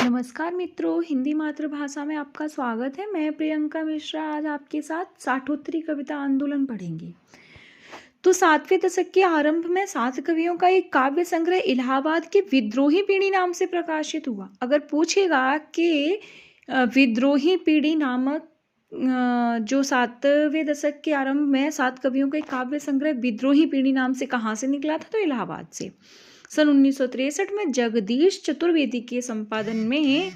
नमस्कार मित्रों, हिंदी मातृभाषा में आपका स्वागत है। मैं प्रियंका मिश्रा आज आपके साथ साठोत्तरी कविता आंदोलन पढ़ेंगी। तो 7वें दशक के आरंभ में 7 कवियों का एक काव्य संग्रह इलाहाबाद के विद्रोही पीढ़ी नाम से प्रकाशित हुआ। अगर पूछेगा कि विद्रोही पीढ़ी नामक जो 7वें दशक के आरंभ में 7 कवियों का एक काव्य संग्रह विद्रोही पीढ़ी नाम से कहाँ से निकला था, तो इलाहाबाद से। सन 1963 में जगदीश चतुर्वेदी के संपादन में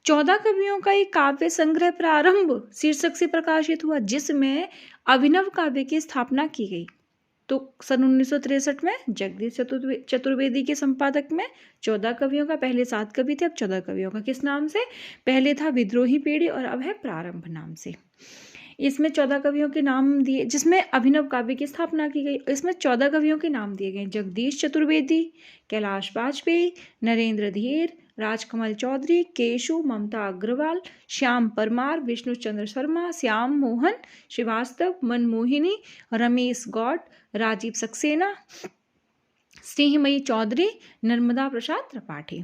14 कवियों का एक काव्य संग्रह प्रारंभ शीर्षक से प्रकाशित हुआ, जिसमें अभिनव काव्य की स्थापना की गई। तो सन 1963 में जगदीश चतुर्वेदी के संपादक में 14 कवियों का, पहले 7 कवि थे, अब 14 कवियों का किस नाम से? पहले था विद्रोही पीढ़ी और अब है प्रारंभ नाम से। इसमें 14 कवियों के नाम दिए, जिसमें अभिनव काव्य की स्थापना की गई। इसमें 14 कवियों के नाम दिए गए: जगदीश चतुर्वेदी, कैलाश बाजपेयी, नरेंद्र धीर, राजकमल चौधरी, केशु, ममता अग्रवाल, श्याम परमार, विष्णु चंद्र शर्मा, श्याम मोहन श्रीवास्तव, मनमोहिनी, रमेश गौड़, राजीव सक्सेना, स्नेहमयी चौधरी, नर्मदा प्रसाद त्रिपाठी।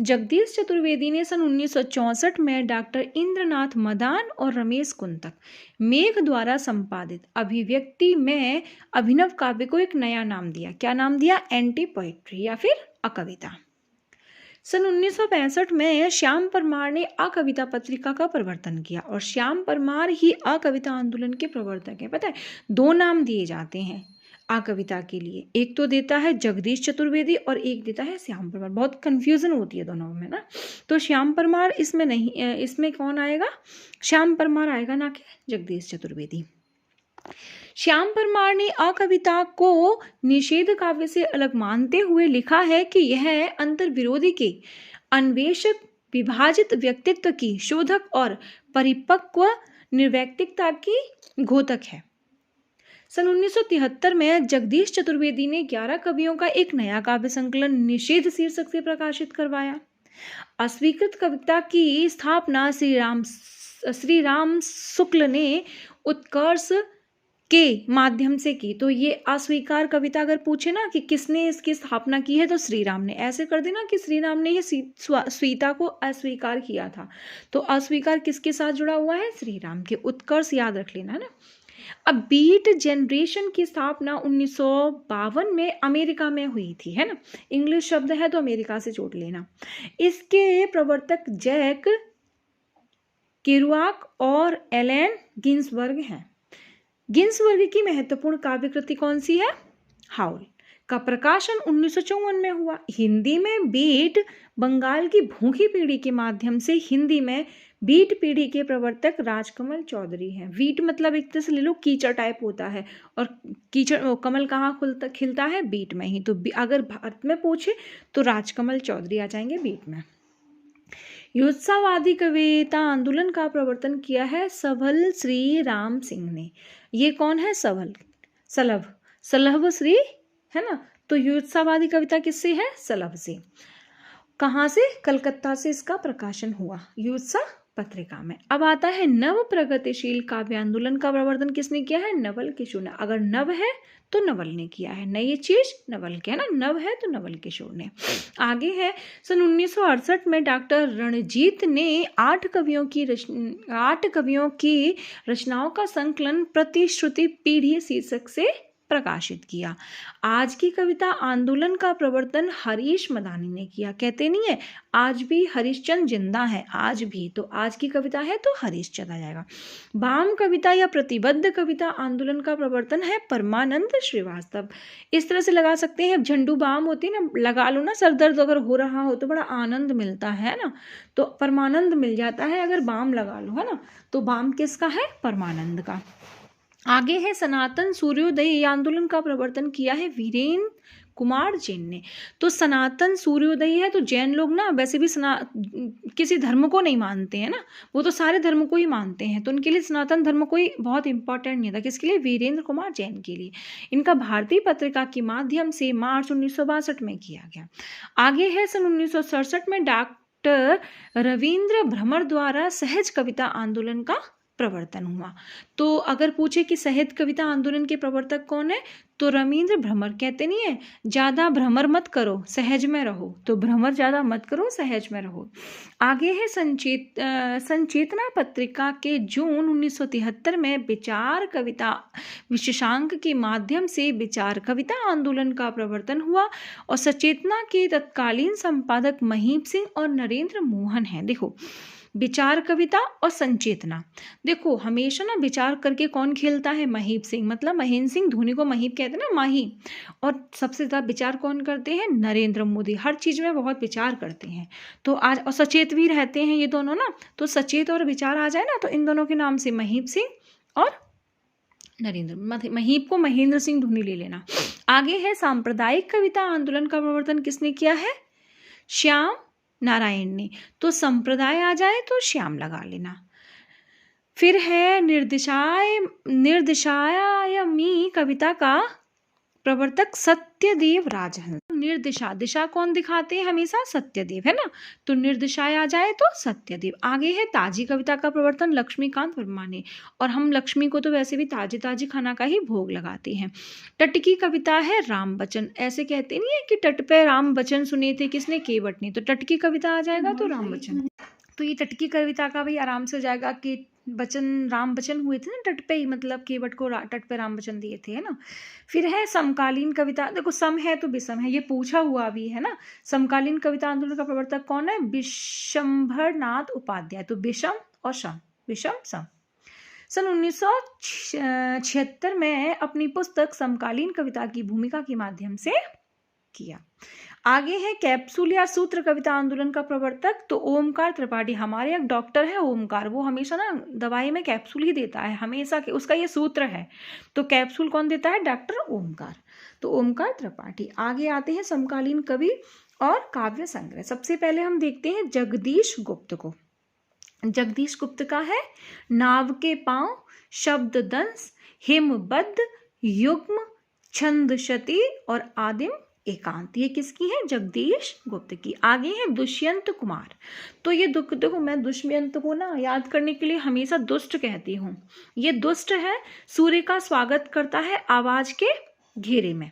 जगदीश चतुर्वेदी ने सन 1964 में डॉक्टर इंद्रनाथ मदान और रमेश कुंतक मेघ द्वारा संपादित अभिव्यक्ति में अभिनव काव्य को एक नया नाम दिया। क्या नाम दिया? एंटी पोएट्री या फिर अकविता। सन 1965 में श्याम परमार ने अकविता पत्रिका का प्रवर्तन किया और श्याम परमार ही अकविता आंदोलन के प्रवर्तक हैं। पता है, 2 नाम दिए जाते हैं आ कविता के लिए, एक तो देता है जगदीश चतुर्वेदी और एक देता है श्याम परमार। बहुत कंफ्यूजन होती है दोनों में ना। तो श्याम परमार इसमें नहीं, इसमें कौन आएगा? श्याम परमार आएगा, ना कि जगदीश चतुर्वेदी। श्याम परमार ने अकविता को निषेध काव्य से अलग मानते हुए लिखा है कि यह अंतर विरोधी के अन्वेषक, विभाजित व्यक्तित्व की शोधक और परिपक्व निर्वैयक्तिकता की घोतक है। सन 1973 में जगदीश चतुर्वेदी ने 11 कवियों का एक नया काव्य संकलन निषेध शीर्षक से प्रकाशित करवाया। अस्वीकृत कविता की स्थापना श्री राम शुक्ल ने उत्कर्ष के माध्यम से की। तो ये अस्वीकार कविता अगर पूछे ना कि किसने इसकी स्थापना की है, तो श्री राम ने। ऐसे कर देना कि श्री राम ने ये सीता को अस्वीकार किया था। तो अस्वीकार किसके साथ जुड़ा हुआ है? श्री राम के। उत्कर्ष याद रख लेना ना। अब बीट जनरेशन की स्थापना 1952 में अमेरिका में हुई थी, है ना। इंग्लिश शब्द है तो अमेरिका से जोड़ लेना। इसके प्रवर्तक जैक केरुआक और एलेन गिन्सबर्ग हैं। गिन्सबर्ग की महत्वपूर्ण काव्य कृति कौन सी है? हाउल का प्रकाशन 1954 में हुआ। हिंदी में बीट बंगाल की भूखी पीढ़ी के माध्यम से हिंदी में बीट पीढ़ी के प्रवर्तक राजकमल चौधरी हैं। बीट मतलब एक तरह से ले लो कीचड़ टाइप होता है, और कीचड़ कमल कहाँ खिलता है? बीट में ही। तो अगर भारत में पूछे तो राजकमल चौधरी आ जाएंगे बीट में। युत्सावादी कविता आंदोलन का प्रवर्तन किया है सभल श्री राम सिंह ने। ये कौन है? सलभ श्री, है ना। तो युत्सावादी कविता किससे है? सलभ से। कहाँ से? कलकत्ता से इसका प्रकाशन हुआ, युत्सा पत्रिका में। अब आता है नव प्रगतिशील काव्य आंदोलन का प्रवर्तन किसने किया है? नवल किशोर ने। अगर नव है तो नवल ने किया है, नई चीज नवल के, है ना। नव है तो नवल किशोर ने। आगे है सन 1968 में डॉक्टर रणजीत ने 8 कवियों की रचनाओं का संकलन प्रतिश्रुति पीढ़ी शीर्षक से प्रकाशित किया। आज की कविता आंदोलन का प्रवर्तन हरीश मदानी ने किया। कहते नहीं है आज भी हरिश्चंद्र जिंदा है, आज भी, तो आज की कविता है तो हरीशचंद्र आ जाएगा। वाम कविता या प्रतिबद्ध कविता आंदोलन का प्रवर्तन है परमानंद श्रीवास्तव। इस तरह से लगा सकते हैं, झंडू बाम होती है ना, लगा लो ना, सर दर्द अगर हो रहा हो तो बड़ा आनंद मिलता है ना, तो परमानंद मिल जाता है अगर बाम लगा लो, है ना। तो बाम किसका है? परमानंद का। आगे है सनातन सूर्योदय आंदोलन का प्रवर्तन किया है वीरेंद्र कुमार जैन ने। तो सनातन सूर्योदय है तो जैन लोग ना वैसे भी किसी धर्म को नहीं मानते हैं ना, वो तो सारे धर्म को ही मानते हैं, तो उनके लिए सनातन धर्म कोई बहुत इंपॉर्टेंट नहीं था। किसके लिए? वीरेंद्र कुमार जैन के लिए। इनका भारतीय पत्रिका के माध्यम से मार्च 1962 में किया गया। आगे है सन 1967 में डॉक्टर रविंद्र भ्रमर द्वारा सहज कविता आंदोलन का प्रवर्तन हुआ। तो अगर पूछे कि सहज कविता आंदोलन के प्रवर्तक कौन है, तो रवींद्र भ्रमर। कहते नहीं है ज़्यादा भ्रमर मत करो, सहज में रहो, तो भ्रमर ज़्यादा मत करो, सहज में रहो। आगे है संचेतना पत्रिका के जून 1973 में विचार कविता विशेषांक के माध्यम से विचार कविता आंदोलन का प्रवर्तन हुआ और सचेतना के तत्कालीन संपादक महीप सिंह और नरेंद्र मोहन हैं। देखो विचार कविता और संचेतना, देखो हमेशा ना विचार करके कौन खेलता है, महीप सिंह, मतलब महेंद्र सिंह धोनी को महीप कहते हैं ना, माही। और सबसे ज़्यादा विचार कौन करते हैं, नरेंद्र मोदी, हर चीज़ में बहुत विचार करते हैं। तो आज और सचेत भी रहते हैं ये दोनों ना, तो सचेत और विचार आ जाए ना, तो इन दोनों के नाम से महीप सिंह और नरेंद्र, महीप को महेंद्र सिंह धोनी ले लेना। आगे है सांप्रदायिक कविता आंदोलन का प्रवर्तन किसने किया है, श्याम नारायण ने। तो संप्रदाय आ जाए तो श्याम लगा लेना। फिर है निर्दिशायमी कविता का प्रवर्तक सत्यदेव राजहंस। निर्दिशा, दिशा कौन दिखाते हैं हमेशा, सत्यदेव, है ना, तो निर्दिशाय आ जाए तो सत्यदेव। आगे है ताजी कविता का प्रवर्तन लक्ष्मीकांत वर्मा ने, और हम लक्ष्मी को तो वैसे भी ताजी ताजी खाना का ही भोग लगाते हैं। तट की कविता है राम बचन, ऐसे कहते नहीं है कि तट पे राम बचन सुने थे किसने, केवट ने, तो तट की कविता आ जाएगा तो राम बचन। तो ये तट की कविता का भी आराम से हो जाएगा कि बचन, राम बचन हुए थे ना तट पे ही, मतलब केवट को तट पे राम बचन दिए थे, है ना। फिर है समकालीन कविता, देखो सम है तो विषम है, ये पूछा हुआ भी है ना। समकालीन कविता आंदोलन का प्रवर्तक कौन है, विशंभरनाथ उपाध्याय। तो विषम और सम, विषम सम। सन 1976 में अपनी पुस्तक समकालीन कविता की भूमिका के माध्यम से किया। आगे है कैप्सूल या सूत्र कविता आंदोलन का प्रवर्तक, तो ओमकार त्रिपाठी। हमारे एक डॉक्टर है ओमकार, वो हमेशा ना दवाई में कैप्सूल ही देता है हमेशा, के उसका ये सूत्र है। तो कैप्सूल कौन देता है, डॉक्टर ओमकार, तो ओमकार त्रिपाठी। आगे आते हैं समकालीन कवि और काव्य संग्रह। सबसे पहले हम देखते हैं जगदीश गुप्त को। जगदीश गुप्त का है नाव के पांव, शब्द दंश, हिमबद्ध, युग्म, छंदशती और आदिम एकांत। ये किसकी है, जगदीश गुप्त की। आगे है दुष्यंत कुमार। तो ये देखो मैं दुष्यंत को ना याद करने के लिए हमेशा दुष्ट कहती हूँ। ये दुष्ट है, सूर्य का स्वागत करता है आवाज के घेरे में,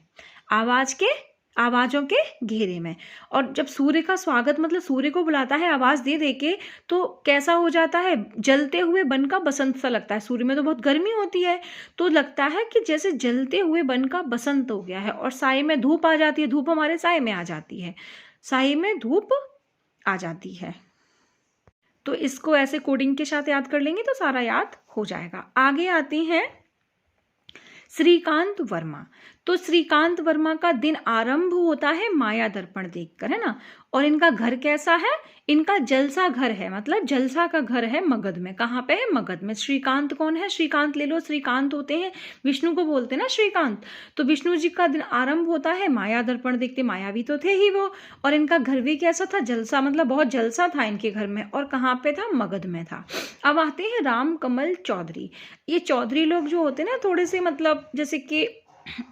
आवाजों के घेरे में। और जब सूर्य का स्वागत मतलब सूर्य को बुलाता है आवाज दे दे के, तो कैसा हो जाता है, जलते हुए बन का बसंत सा लगता है। सूर्य में तो बहुत गर्मी होती है, तो लगता है कि जैसे जलते हुए बन का बसंत हो गया है। और साए में धूप आ जाती है, धूप हमारे साए में आ जाती है, साए में धूप आ जाती है। तो इसको ऐसे कोडिंग के साथ याद कर लेंगे तो सारा याद हो जाएगा। आगे आते हैं श्रीकांत वर्मा। तो श्रीकांत वर्मा का दिन आरंभ होता है माया दर्पण देखकर, है ना। और इनका घर कैसा है, इनका जलसा घर है, मतलब जलसा का घर है मगध में। कहाँ पे है, मगध में। श्रीकांत कौन है, श्रीकांत ले लो, श्रीकांत होते हैं विष्णु को बोलते हैं ना श्रीकांत। तो विष्णु जी का दिन आरंभ होता है माया दर्पण देखते, मायावी तो थे ही वो। और इनका घर भी कैसा था, जलसा, मतलब बहुत जलसा था इनके घर में। और कहाँ पे था, मगध में था। अब आते हैं राम कमल चौधरी। ये चौधरी लोग जो होते हैं ना, थोड़े से मतलब जैसे कि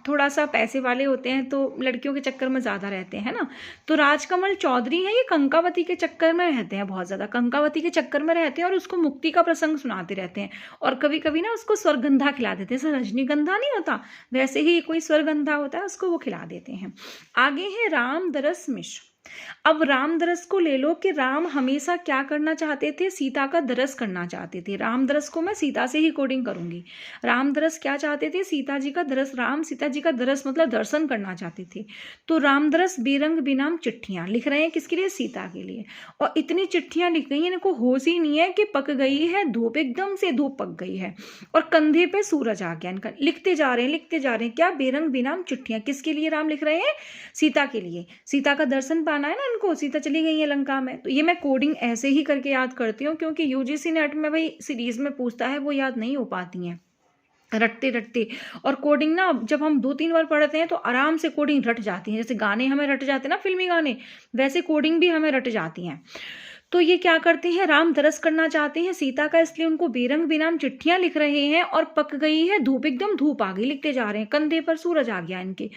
थोड़ा सा पैसे वाले होते हैं, तो लड़कियों के चक्कर में ज़्यादा रहते हैं ना। तो राजकमल चौधरी है, ये कंकावती के चक्कर में रहते हैं, बहुत ज़्यादा कंकावती के चक्कर में रहते हैं और उसको मुक्ति का प्रसंग सुनाते रहते हैं। और कभी कभी ना उसको स्वर्गंधा खिला देते हैं, जैसे रजनीगंधा नहीं होता वैसे ही कोई स्वर्गंधा होता है, उसको वो खिला देते हैं। आगे है रामदरस मिश्र। अब रामदरस को ले लो कि राम हमेशा क्या करना चाहते थे, सीता का दरस करना चाहते थे। रामदरस को मैं सीता से ही कोडिंग करूंगी। रामदरस क्या चाहते थे, सीता जी का दरस, राम सीता जी का दरस मतलब दर्शन करना चाहते थे। तो रामदरस बेरंग बेनाम चिट्ठियां लिख रहे हैं, किसके लिए, सीता के लिए। और इतनी चिट्ठियां लिख गई हैं, इनको होश ही नहीं है कि पक गई है धूप, एकदम से धूप पक गई है और कंधे पे सूरज आ गया इनका। लिखते जा रहे हैं क्या, बेरंग बेनाम चिट्ठियां। किसके लिए राम लिख रहे हैं, सीता के लिए। सीता का दर्शन पाना है ना इनको, सीता चली गई है लंका में। तो ये मैं कोडिंग ऐसे ही करके याद करती हूँ, क्योंकि यूजीसी नेट में भाई सीरीज में पूछता है, वो याद नहीं हो पाती हैं रटते रटते। और कोडिंग ना जब हम 2-3 बार पढ़ते हैं तो आराम से कोडिंग रट जाती है। जैसे गाने हमें रट जाते हैं ना, फिल्मी गाने, वैसे कोडिंग भी हमें रट जाती हैं। तो ये क्या करते हैं, राम दरस करना चाहते हैं सीता का, इसलिए उनको बेरंग बेनाम चिट्ठियां लिख रहे हैं। और पक गई है धूप, एकदम धूप आ गई, लिखते जा रहे हैं, कंधे पर सूरज आ गया इनके।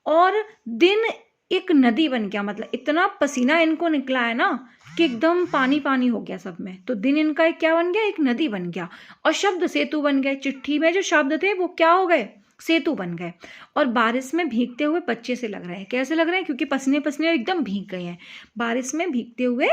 और दिन एक नदी बन गया, मतलब इतना पसीना इनको निकला है ना कि एकदम पानी पानी हो गया सब में। तो दिन इनका एक क्या बन गया, एक नदी बन गया। और शब्द सेतु बन गए, चिट्ठी में जो शब्द थे वो क्या हो गए, सेतु बन गए। और बारिश में भीगते हुए बच्चे से लग रहे हैं, कैसे लग रहे हैं, क्योंकि पसीने पसीने एकदम भीग गए हैं, बारिश में भीगते हुए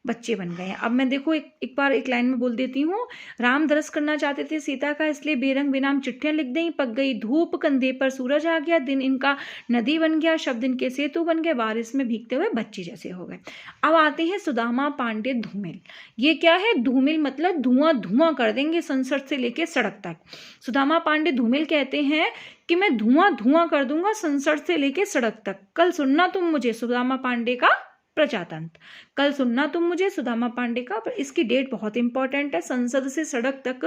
बच्चे बन गए हैं। अब मैं देखो एक बार एक लाइन में बोल देती हूँ। राम दरस करना चाहते थे सीता का, इसलिए बेरंग बेनाम चिट्ठियां लिख दी, पक गई धूप कंधे पर सूरज आ गया, दिन इनका नदी बन गया, शब्द इनके सेतु बन गए, बारिश में भीगते हुए बच्चे जैसे हो गए। अब आते हैं सुदामा पांडे धूमिल। ये क्या है, धूमिल मतलब धुआं धुआं कर देंगे संसद से लेके सड़क तक। सुदामा पांडे धूमिल कहते हैं कि मैं धुआं धुआं कर दूंगा संसद से लेके सड़क तक। कल सुनना तुम मुझे सुदामा पांडे का प्रजातंत्र, कल सुनना तुम मुझे सुदामा पांडे का। इसकी डेट बहुत इंपॉर्टेंट है, संसद से सड़क तक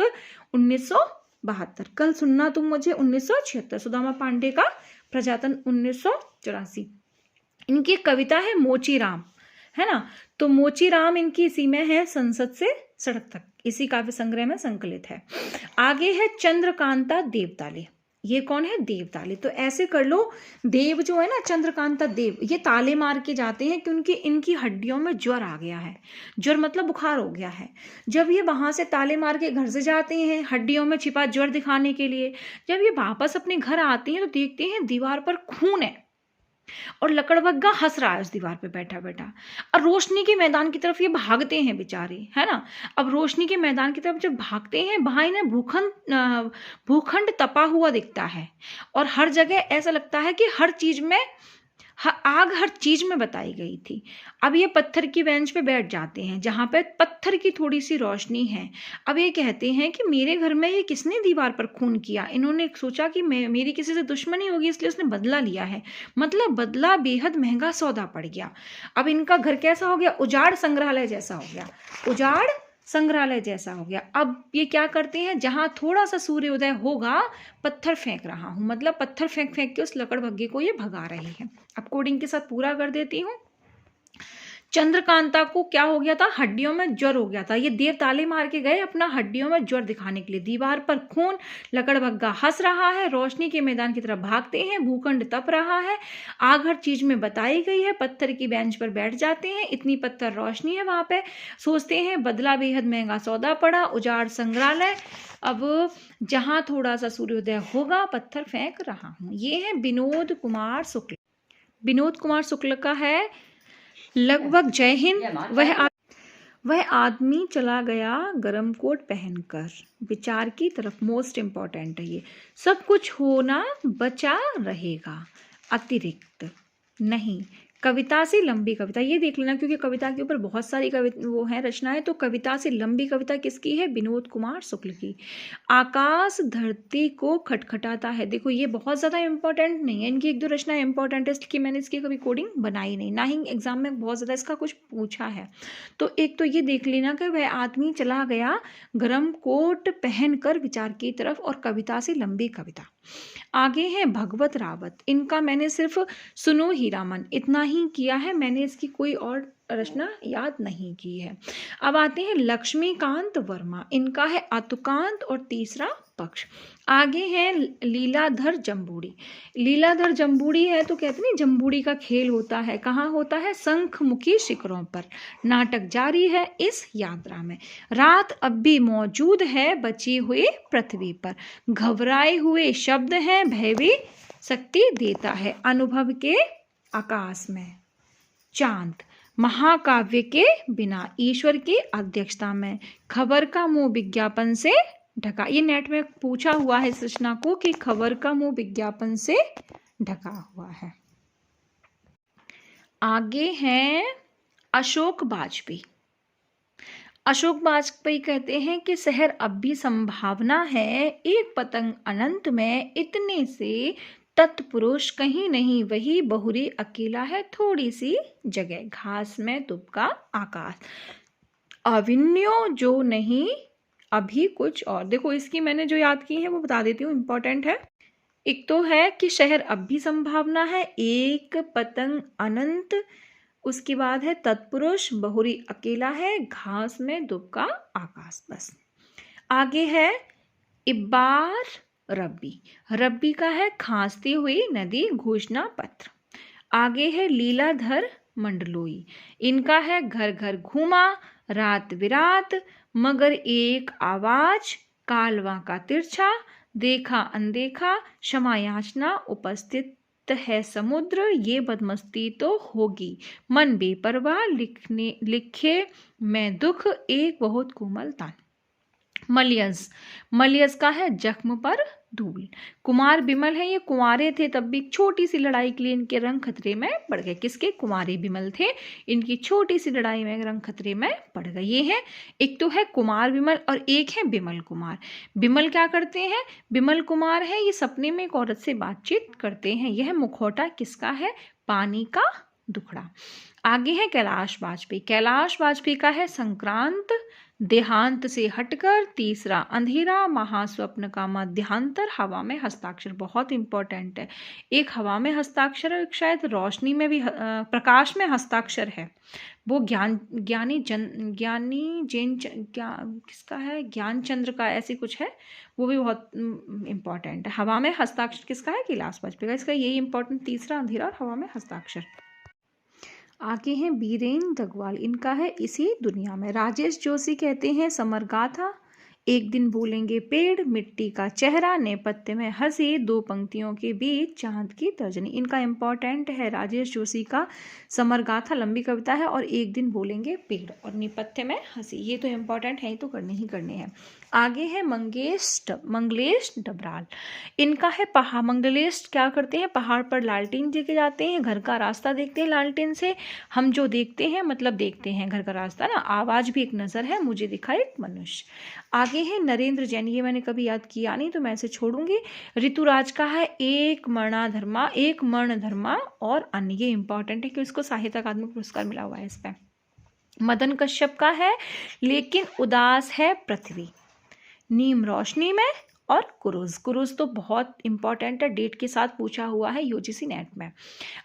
1972, कल सुनना तुम मुझे 1976, सुदामा पांडे का प्रजातंत्र 1984। इनकी कविता है मोची राम, है ना, तो मोची राम इनकी इसी में है, संसद से सड़क तक, इसी काव्य संग्रह में संकलित है। आगे है चंद्रकांता देवताले। ये कौन है, देवताले। तो ऐसे कर लो, देव जो है ना, चंद्रकांता देव, ये ताले मार के जाते हैं क्योंकि इनकी हड्डियों में ज्वर आ गया है, ज्वर मतलब बुखार हो गया है। जब ये वहां से ताले मार के घर से जाते हैं हड्डियों में छिपा ज्वर दिखाने के लिए, जब ये वापस अपने घर आते हैं तो देखते हैं दीवार पर खून है और लकड़बग्गा हंस रहा है उस दीवार पे बैठा बैठा। और रोशनी के मैदान की तरफ ये भागते हैं बेचारे, है ना। अब रोशनी के मैदान की तरफ जब भागते हैं, वहां इन्हें भूखंड तपा हुआ दिखता है और हर जगह ऐसा लगता है कि हर चीज में आग हर चीज में बताई गई थी। अब ये पत्थर की बेंच पे बैठ जाते हैं जहां पे पत्थर की थोड़ी सी रोशनी है। अब ये कहते हैं कि मेरे घर में ये किसने दीवार पर खून किया, इन्होंने सोचा कि मेरी किसी से दुश्मनी होगी इसलिए उसने बदला लिया है, मतलब बदला बेहद महंगा सौदा पड़ गया। अब इनका घर कैसा हो गया, उजाड़ संग्रहालय जैसा हो गया, उजाड़ संग्रहालय जैसा हो गया। अब ये क्या करते हैं, जहां थोड़ा सा सूर्योदय होगा पत्थर फेंक रहा हूं, मतलब पत्थर फेंक फेंक के उस लकड़बग्गे को ये भगा रही है। अब कोडिंग के साथ पूरा कर देती हूँ। चंद्रकांता को क्या हो गया था, हड्डियों में ज्वर हो गया था। ये देव ताले मार के गए अपना हड्डियों में ज्वर दिखाने के लिए। दीवार पर खून, लकड़बग्गा हंस रहा है, रोशनी के मैदान की तरफ भागते हैं, भूखंड तप रहा है, आग हर चीज में बताई गई है, पत्थर की बेंच पर बैठ जाते हैं, इतनी पत्थर रोशनी है वहां पे, सोचते हैं बदला बेहद महंगा सौदा पड़ा, उजाड़ संग्रहालय, अब जहां थोड़ा सा सूर्योदय होगा पत्थर फेंक रहा हूं। ये है विनोद कुमार शुक्ल। विनोद कुमार शुक्ल का है लगभग जय हिंद। वह आदमी चला गया गरम कोट पहनकर, विचार की तरफ, मोस्ट इंपॉर्टेंट है ये। सब कुछ होना बचा रहेगा, अतिरिक्त नहीं। कविता से लंबी कविता, ये देख लेना क्योंकि कविता के ऊपर बहुत सारी वो है रचनाएं। तो कविता से लंबी कविता किसकी है, विनोद कुमार शुक्ल की। आकाश धरती को खटखटाता है, देखो ये बहुत ज़्यादा इंपॉर्टेंट नहीं है, इनकी एक दो रचना इंपॉर्टेंट है इसलिए मैंने इसकी कभी कोडिंग बनाई नहीं, ना ही एग्जाम में बहुत ज़्यादा इसका कुछ पूछा है। तो एक तो ये देख लेना कि वह आदमी चला गया गरम कोट पहनकर, विचार की तरफ, और कविता से लंबी कविता। आगे है भगवत रावत, इनका मैंने सिर्फ सुनो हीरामन इतना ही किया है, मैंने इसकी कोई और रचना याद नहीं की है। अब आते हैं लक्ष्मीकांत वर्मा, इनका है अतुकांत और तीसरा पक्ष। आगे है लीलाधर जम्बूड़ी। लीलाधर जम्बूड़ी है तो कहते नहीं जम्बूड़ी का खेल होता है, कहाँ होता है, शंखमुखी शिखरों पर। नाटक जारी है इस यात्रा में, रात अब भी मौजूद है बची हुई पृथ्वी पर, घबराए हुए शब्द हैं, भय भी शक्ति देता है, अनुभव के आकाश में चांद, महाकाव्य के बिना, ईश्वर की अध्यक्षता में, खबर का मुंह विज्ञापन से ढका। ये नेट में पूछा हुआ है इस रचना को कि खबर का मुंह विज्ञापन से ढका हुआ है। आगे है अशोक वाजपेयी। अशोक वाजपेयी कहते हैं कि शहर अब भी संभावना है, एक पतंग अनंत में, इतने से तत्पुरुष कहीं नहीं, वही बहुरी अकेला है, थोड़ी सी जगह, घास में दुबका आकाश, अविन्यो जो नहीं अभी कुछ और। देखो इसकी मैंने जो याद की है वो बता देती हूँ, इंपॉर्टेंट है। एक तो है कि शहर अब भी संभावना है, एक पतंग अनंत, उसके बाद है तत्पुरुष, बहुरी अकेला है, घास में दुबका आकाश, बस। आगे है इब्बार रब्बी, रब्बी का है खांसती हुई नदी, घोषणा पत्र। आगे है लीलाधर मंडलोई, इनका है घर घर घूमा, रात बिरात, मगर एक आवाज, कालवा का तिरछा, देखा अनदेखा, क्षमा याचना, उपस्थित है समुद्र, ये बदमस्ती तो होगी, मन बेपरवाह, लिखे मैं दुख, एक बहुत कोमल तान। मलयज, मलयज का है जख्म पर धूल। कुमार बिमल है, ये कुंवारे थे तब भी छोटी सी लड़ाई के लिए इनके रंग खतरे में पड़ गए। किसके? कुमारे बिमल थे, इनकी छोटी सी लड़ाई में रंग खतरे में पड़ गए। ये है, एक तो है कुमार बिमल और एक है बिमल कुमार। बिमल क्या करते हैं? बिमल कुमार है, ये सपने में एक औरत से बातचीत करते हैं। यह मुखौटा किसका है? पानी का दुखड़ा। आगे है कैलाश वाजपेयी, कैलाश वाजपेयी का है संक्रांत, देहांत से हटकर, तीसरा अंधेरा, महास्वप्न का मध्यांतर, हवा में हस्ताक्षर। बहुत इंपॉर्टेंट है, एक हवा में हस्ताक्षर है, एक शायद रोशनी में भी प्रकाश में हस्ताक्षर है, वो ज्ञानी जैन किसका है? ज्ञानचंद्र का ऐसी कुछ है, वो भी बहुत इंपॉर्टेंट है। हवा में हस्ताक्षर किसका है? कैलाश वाजपेयी का। इसका यही इंपॉर्टेंट, तीसरा अंधेरा और हवा में हस्ताक्षर। आगे हैं बीरेन्द्र दगवाल, इनका है इसी दुनिया में। राजेश जोशी कहते हैं समरगाथा, एक दिन बोलेंगे पेड़, मिट्टी का चेहरा, नेपथ्य में हंसी, दो पंक्तियों के बीच चांद की तर्जनी। इनका इंपॉर्टेंट है राजेश जोशी का समरगाथा, लंबी कविता है, और एक दिन बोलेंगे पेड़ और नेपथ्य में हंसी। ये तो इंपॉर्टेंट है, तो करने ही करने हैं। आगे है मंगलेश डबराल, इनका है पहाड़। मंगलेश क्या करते हैं? पहाड़ पर लालटेन लेके जाते हैं, घर का रास्ता देखते हैं लालटेन से। हम जो देखते हैं मतलब देखते हैं घर का रास्ता ना। आवाज भी एक नजर है, मुझे दिखा एक मनुष्य। आगे है नरेंद्र जैन, ये मैंने कभी याद किया नहीं तो मैं इसे छोड़ूंगी। ऋतुराज का है एक मर्ण धर्मा और अन्य। ये इंपॉर्टेंट है कि इसको साहित्य अकादमी पुरस्कार मिला हुआ है इस पे। मदन कश्यप का है लेकिन उदास है पृथ्वी, नीम रोशनी में, और कुरुज तो बहुत इंपॉर्टेंट है, डेट के साथ पूछा हुआ है यूजीसी नेट में।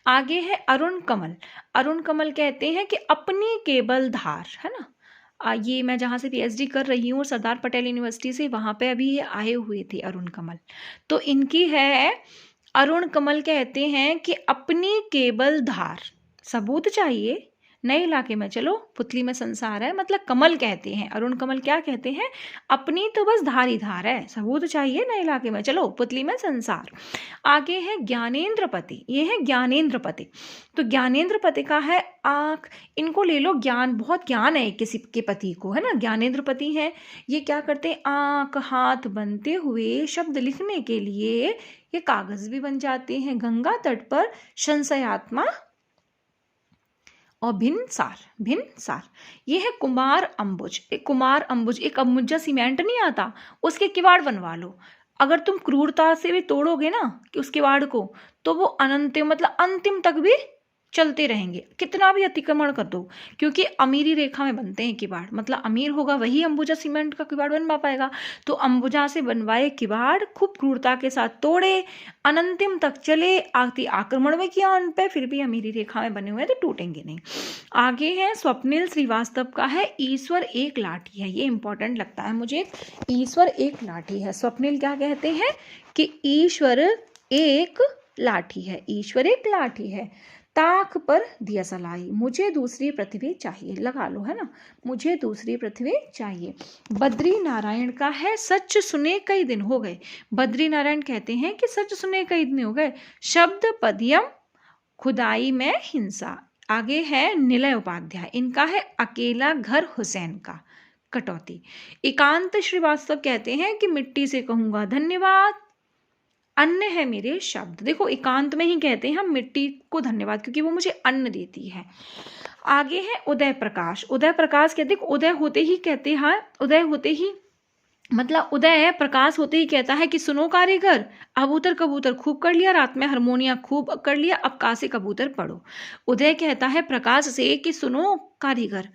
आगे है अरुण कमल कहते हैं कि अपनी केबल धार, है ना। ये मैं जहाँ से पीएचडी कर रही हूँ सरदार पटेल यूनिवर्सिटी से, वहाँ पे अभी ये आए हुए थे अरुण कमल। तो इनकी है, अरुण कमल कहते हैं कि अपनी केबल धार, सबूत चाहिए, नए इलाके में चलो, पुतली में संसार है, मतलब कमल कहते हैं। अरुण कमल क्या कहते हैं? अपनी तो बस धार ही धार है, सबूत चाहिए, नए इलाके में चलो, पुतली में संसार। आगे है ज्ञानेंद्रपति, ये है ज्ञानेंद्रपति। तो ज्ञानेंद्रपति का है आँख, इनको ले लो, ज्ञान, बहुत ज्ञान है किसी के पति को, है ना। ज्ञानेंद्रपति है, ये क्या करते हैं? आँख हाथ बनते हुए शब्द लिखने के लिए ये कागज भी बन जाते हैं। गंगा तट पर संशयात्मा और भिन्न सार। ये है कुमार अंबुज, एक अंबुजा सीमेंट नहीं आता, उसके किवाड़ बनवा लो। अगर तुम क्रूरता से भी तोड़ोगे ना कि उस किवाड़ को, तो वो अनंत मतलब अंतिम तक भी चलते रहेंगे, कितना भी अतिक्रमण कर दो, क्योंकि अमीरी रेखा में बनते हैं किवाड़, मतलब अमीर होगा वही अंबुजा सीमेंट का किवाड़ बनवा पाएगा। तो अंबुजा से बनवाए किवाड़ खूब क्रूरता के साथ तोड़े, अनंतिम तक चले, आक्रमण में किया उन पे, फिर भी अमीरी रेखा में बने हुए तो टूटेंगे नहीं। आगे है स्वप्निल श्रीवास्तव का है ईश्वर एक लाठी है, ये इंपॉर्टेंट लगता है मुझे, ईश्वर एक लाठी है। स्वप्निल क्या कहते हैं कि ईश्वर एक लाठी है, ईश्वर एक लाठी है, ताक पर दिया सलाई, मुझे दूसरी पृथ्वी चाहिए, लगा लो, है ना, मुझे दूसरी पृथ्वी चाहिए। बद्री नारायण का है सच सुने कई दिन हो गए, बद्री नारायण कहते हैं कि सच सुने कई दिन हो गए, शब्द पदियम खुदाई में हिंसा। आगे है निलय उपाध्याय, इनका है अकेला घर हुसैन का कटौती। एकांत श्रीवास्तव कहते हैं कि मिट्टी से कहूंगा धन्यवाद, अन्न है मेरे शब्द। देखो एकांत में ही कहते हैं हम मिट्टी को धन्यवाद, क्योंकि वो मुझे अन्न देती है। आगे है उदय प्रकाश कहते हैं उदय होते ही कहते हैं, उदय होते ही मतलब उदय प्रकाश होते ही कहता है कि सुनो कारीगर, कबूतर खूब कर लिया, रात में हारमोनिया खूब कर लिया, अब का से कबूतर पढ़ो। उदय कहता है प्रकाश से कि सुनो कारीगर,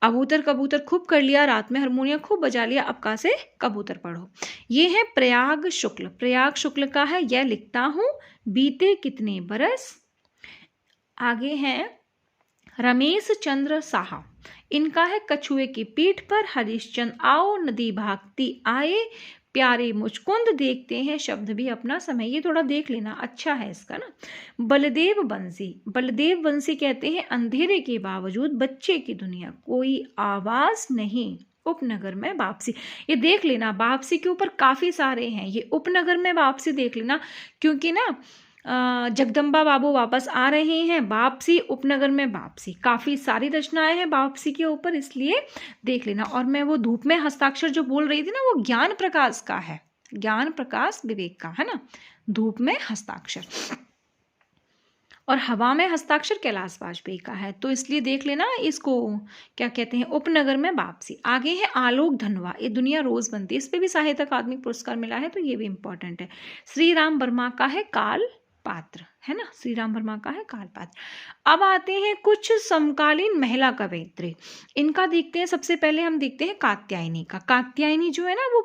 कबूतर खूब कर लिया, रात में हारमोनिया खूब बजा लिया, अब का से कबूतर पढ़ो। ये है प्रयाग शुक्ल का है, यह लिखता हूँ बीते कितने बरस। आगे है रमेश चंद्र साहा, इनका है कछुए की पीठ पर हरिश्चंद्र आओ, नदी भागती आए, प्यारे मुचकुंद देखते हैं शब्द भी अपना समय, ये थोड़ा देख लेना, अच्छा है इसका ना। बलदेव बंसी कहते हैं अंधेरे के बावजूद बच्चे की दुनिया, कोई आवाज नहीं, उपनगर में वापसी। ये देख लेना, वापसी के ऊपर काफी सारे हैं, ये उपनगर में वापसी देख लेना, क्योंकि ना जगदम्बा बाबू वापस आ रहे हैं, वापसी, उपनगर में वापसी, काफी सारी रचनाएं हैं वापसी के ऊपर, इसलिए देख लेना। और मैं वो धूप में हस्ताक्षर जो बोल रही थी ना, वो ज्ञान प्रकाश का है, ज्ञान प्रकाश विवेक का है ना, धूप में हस्ताक्षर। और हवा में हस्ताक्षर कैलाश वाजपेयी का है, तो इसलिए देख लेना इसको क्या कहते हैं, उपनगर में वापसी। आगे है आलोक धनवा, ये दुनिया रोज बनती है, इस पे भी साहित्य अकादमी पुरस्कार मिला है, तो ये भी इंपॉर्टेंट है। श्री राम वर्मा का है काल पात्र, है ना, श्री राम वर्मा का है काल पात्र। अब आते हैं कुछ समकालीन महिला कवयित्री, इनका देखते हैं। सबसे पहले हम देखते हैं कात्यायनी का। कात्यायनी जो है ना, वो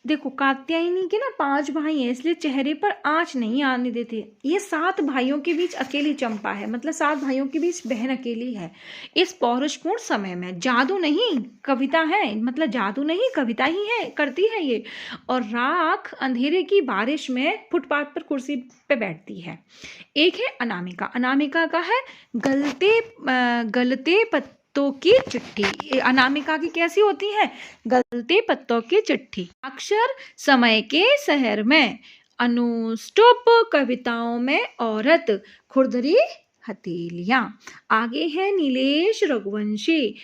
देखो, कात्यायनी के ना 5 भाई हैं, इसलिए चेहरे पर आंच नहीं आने देते। ये 7 भाइयों के बीच अकेली चंपा है, मतलब 7 भाइयों के बीच बहन अकेली है। इस पौरुषपूर्ण समय में जादू नहीं कविता है, मतलब जादू नहीं कविता ही है, करती है ये। और राख अंधेरे की बारिश में फुटपाथ पर कुर्सी पे बैठती है। एक है अनामिका, अनामिका का है गलते पत्तों की चिट्ठी। अनामिका की कैसी होती है, गलते पत्तों की चिट्ठी। अक्षर समय के शहर में, अनुष्टुप कविताओं में औरत, खुरदरी हथेलियां। आगे है नीलेश रघुवंशी,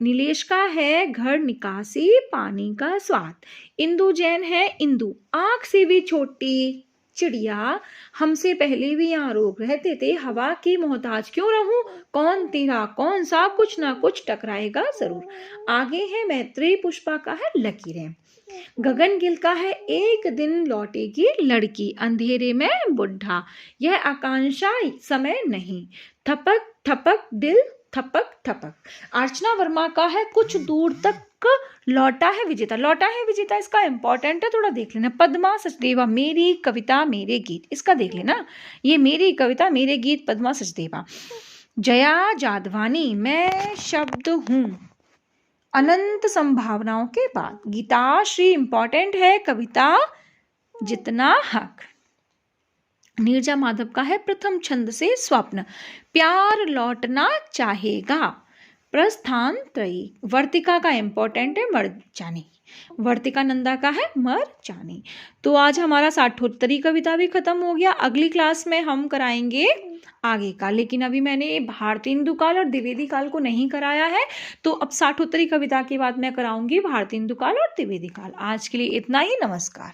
नीलेश का है घर निकासी पानी का स्वाद। इंदु जैन है इंदु, आंख से भी छोटी चिड़िया, हमसे पहले भी यहाँ रोग रहते थे, हवा की मोहताज क्यों रहूं, कौन तेरा कौन सा, कुछ ना कुछ टकराएगा जरूर। आगे है मैत्रेयी पुष्पा का है लकीरें। गगन गिल का है एक दिन लौटेगी लड़की, अंधेरे में बुढ़ा, यह आकांक्षा समय नहीं, थपक थपक दिल थपक थपक। अर्चना वर्मा का है कुछ दूर तक लौटा है विजेता, लौटा है विजेता इसका इंपॉर्टेंट है, थोड़ा देख लेना। पद्मा सचदेवा, मेरी कविता मेरे गीत, इसका देख लेना, ये मेरी कविता मेरे गीत, पद्मा सचदेवा। जया जादवानी, मैं शब्द हूँ अनंत संभावनाओं के बाद। गीताश्री इंपॉर्टेंट है, कविता जितना हक। नीरजा माधव का है प्रथम छंद से स्वप्न, प्यार लौटना चाहेगा, प्रस्थान त्रयी। वर्तिका का इंपॉर्टेंट है मर जानी, वर्तिका नंदा का है मर जानी। तो आज हमारा साठोत्तरी कविता भी खत्म हो गया। अगली क्लास में हम कराएंगे आगे का, लेकिन अभी मैंने भारतेंदु काल और द्विवेदी काल को नहीं कराया है, तो अब साठोत्तरी कविता के बाद मैं कराऊंगी भारतेंदु काल और द्विवेदी काल। आज के लिए इतना ही, नमस्कार।